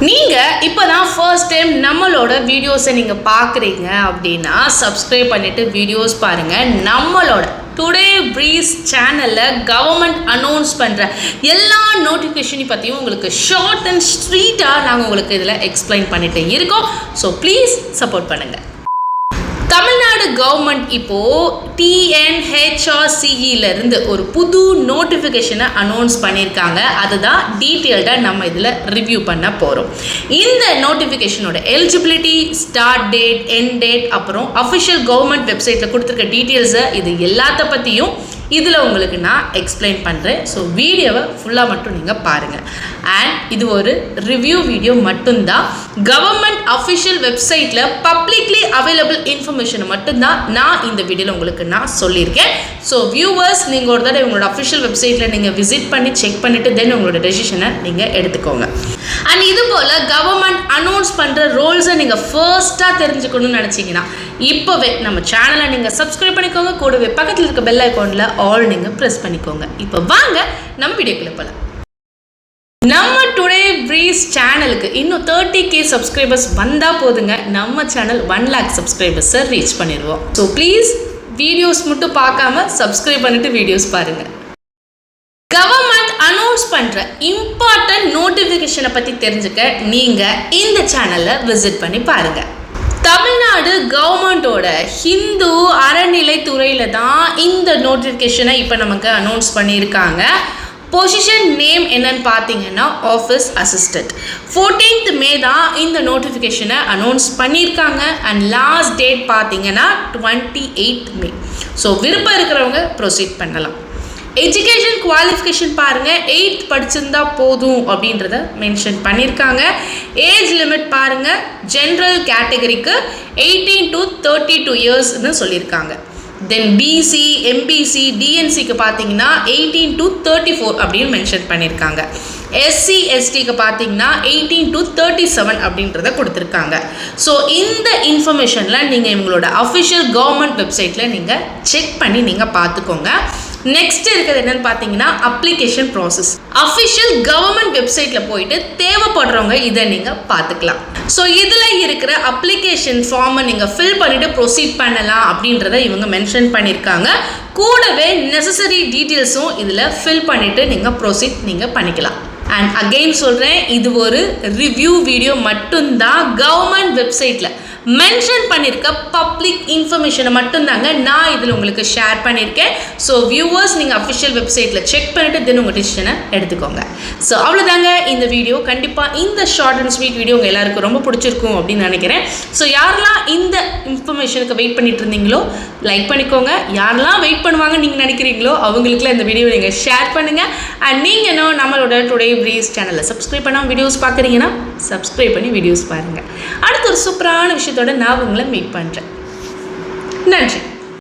நீங்கள் இப்போ தான் ஃபர்ஸ்ட் டைம் நம்மளோட வீடியோஸை நீங்கள் பார்க்குறீங்க அப்படின்னா சப்ஸ்கிரைப் பண்ணிவிட்டு வீடியோஸ் பாருங்கள். நம்மளோட டுடே ப்ரீஸ் சேனலில் கவர்மெண்ட் அனௌன்ஸ் பண்ணுற எல்லா நோட்டிஃபிகேஷனையும் பற்றியும் உங்களுக்கு ஷார்ட் அண்ட் ஸ்ட்ரீட்டாக நாங்கள் உங்களுக்கு இதில் எக்ஸ்பிளைன் பண்ணிட்டு இருக்கோம். ஸோ ப்ளீஸ் சப்போர்ட் பண்ணுங்கள். தமிழ்நாடு கவர்மெண்ட் இப்போது TNHRCEலேருந்து ஒரு புது நோட்டிஃபிகேஷனை அனௌன்ஸ் பண்ணியிருக்காங்க. அதுதான் டீட்டெயில்டாக நம்ம இதில் ரிவ்யூ பண்ண போகிறோம். இந்த நோட்டிஃபிகேஷனோட eligibility, start date, end date, அப்புறம் அஃபிஷியல் கவர்மெண்ட் வெப்சைட்டில் கொடுத்துருக்க டீட்டெயில்ஸை இது எல்லாத்த பற்றியும் இதில் உங்களுக்கு நான் எக்ஸ்பிளைன் பண்ணுறேன். ஸோ வீடியோவை ஃபுல்லாக மட்டும் நீங்கள் பாருங்கள். அண்ட் இது ஒரு ரிவ்யூ வீடியோ மட்டும்தான். கவர்மெண்ட் அஃபிஷியல் வெப்சைட்டில் பப்ளிக்லி அவைலபிள் இன்ஃபர்மேஷனை மட்டும்தான் நான் இந்த வீடியோவில் உங்களுக்கு நான் சொல்லியிருக்கேன். ஸோ வியூவர்ஸ், நீங்கள் ஒரு தடவை உங்களோட அஃபிஷியல் வெப்சைட்டில் நீங்கள் விசிட் பண்ணி செக் பண்ணிவிட்டு தென் உங்களோட டெசிஷனை நீங்கள் எடுத்துக்கோங்க. அண்ட் இது போல் கவர்மெண்ட் அனௌன்ஸ் பண்ணுற ரோல்ஸை நீங்கள் ஃபர்ஸ்ட்டாக தெரிஞ்சுக்கணும்னு நினச்சிங்கன்னா இப்போவே நம்ம சேனலை நீங்கள் சப்ஸ்கிரைப் பண்ணிக்கோங்க. கூடவே பக்கத்தில் இருக்க பெல் ஐக்கானில் ஆல் நீங்கள் ப்ரெஸ் பண்ணிக்கோங்க. இப்போ வாங்க நம்ம வீடியோக்குள்ள போகலாம். நம்ம டுடே ப்ரீஸ் சேனலுக்கு இன்னும் 30K சப்ஸ்கிரைபர்ஸ் வந்தால் போதுங்க, நம்ம சேனல் 1 lakh சப்ஸ்கிரைபர்ஸை ரீச் பண்ணிடுவோம். ஸோ ப்ளீஸ் வீடியோஸ் மட்டும் பார்க்காம சப்ஸ்கிரைப் பண்ணிவிட்டு வீடியோஸ் பாருங்கள். கவர்மெண்ட் அனௌன்ஸ் பண்ணுற இம்பார்ட்டன்ட் நோட்டிஃபிகேஷனை பற்றி தெரிஞ்சுக்க நீங்கள் இந்த சேனலை விசிட் பண்ணி பாருங்கள். தமிழ்நாடு கவர்மெண்ட்டோட ஹிந்து அறநிலைத்துறையில் தான் இந்த நோட்டிஃபிகேஷனை இப்போ நமக்கு அனௌன்ஸ் பண்ணியிருக்காங்க. பொசிஷன் நேம் என்னன்னு பார்த்தீங்கன்னா ஆஃபீஸ் அசிஸ்டன்ட். 14th May தான் இந்த நோட்டிஃபிகேஷனை அனௌன்ஸ் பண்ணியிருக்காங்க. அண்ட் லாஸ்ட் டேட் பார்த்தீங்கன்னா 28th May. ஸோ விருப்பம் இருக்கிறவங்க ப்ரொசீட் பண்ணலாம். எஜுகேஷன் குவாலிஃபிகேஷன் பாருங்கள், 8th படிச்சிருந்தா போதும் அப்படின்றத மென்ஷன் பண்ணியிருக்காங்க. ஏஜ் லிமிட் பாருங்கள், ஜென்ரல் கேட்டகரிக்கு 18 to 32 இயர்ஸ்னு சொல்லியிருக்காங்க. தென் பிசி, எம்பிசி, டிஎன்சிக்கு பார்த்தீங்கன்னா 18 to 34 அப்படின்னு மென்ஷன் பண்ணியிருக்காங்க. எஸ்சி எஸ்டிக்கு பார்த்தீங்கன்னா 18 to 37 அப்படின்றத கொடுத்துருக்காங்க. ஸோ இந்த இன்ஃபர்மேஷனில் நீங்கள் இவங்களோட அஃபிஷியல் கவர்மெண்ட் வெப்சைட்டில் நீங்கள் செக் பண்ணி நீங்கள் பார்த்துக்கோங்க. நெக்ஸ்ட் இருக்கிறது என்னன்னு பார்த்தீங்கன்னா அப்ளிகேஷன் ப்ராசஸ். அஃபிஷியல் கவர்மெண்ட் வெப்சைட்டில் போயிட்டு தேவைப்படுறவங்க இதை நீங்கள் பார்த்துக்கலாம். ஸோ இதில் இருக்கிற அப்ளிகேஷன் ஃபார்மை நீங்கள் ஃபில் பண்ணிவிட்டு ப்ரொசீட் பண்ணலாம் அப்படின்றத இவங்க மென்ஷன் பண்ணியிருக்காங்க. கூடவே நெசசரி டீட்டெயில்ஸும் இதில் ஃபில் பண்ணிவிட்டு நீங்கள் ப்ரொசீட் நீங்கள் பண்ணிக்கலாம். அண்ட் அகெயின் சொல்கிறேன், இது ஒரு ரிவ்யூ வீடியோ மட்டும்தான். கவர்மெண்ட் வெப்சைட்டில் மென்ஷன் பண்ணியிருக்க பப்ளிக் இன்ஃபர்மேஷனை மட்டும்தாங்க நான் இதில் உங்களுக்கு ஷேர் பண்ணியிருக்கேன். ஸோ வியூவர்ஸ், நீங்கள் அஃபிஷியல் வெப்சைட்டில் செக் பண்ணிவிட்டு தென் உங்கள் டிசிஷனை எடுத்துக்கோங்க. ஸோ அவ்வளோதாங்க இந்த வீடியோ. கண்டிப்பாக இந்த ஷார்ட் அண்ட் ஸ்வீட் வீடியோ உங்கள் எல்லாருக்கும் ரொம்ப பிடிச்சிருக்கும் அப்படின்னு நினைக்கிறேன். ஸோ யாரெல்லாம் இந்த இன்ஃபர்மேஷனுக்கு வெயிட் பண்ணிட்டு இருந்தீங்களோ லைக் பண்ணிக்கோங்க. யாரெல்லாம் வெயிட் பண்ணுவாங்க நீங்கள் நினைக்கிறீங்களோ அவங்களுக்குலாம் இந்த வீடியோ நீங்கள் ஷேர் பண்ணுங்கள். அண்ட் நீங்கள் என்ன நம்மளோட டுடே ப்ரீஸ் சேனலில் சப்ஸ்கிரைப் பண்ணாமல் வீடியோஸ் பார்க்குறீங்கன்னா சப்ஸ்கிரைப் பண்ணி வீடியோஸ் பாருங்கள். அடுத்த ஒரு சூப்பரான விஷயத்தோட நான் உங்களை மீட் பண்ணுறேன். நன்றி.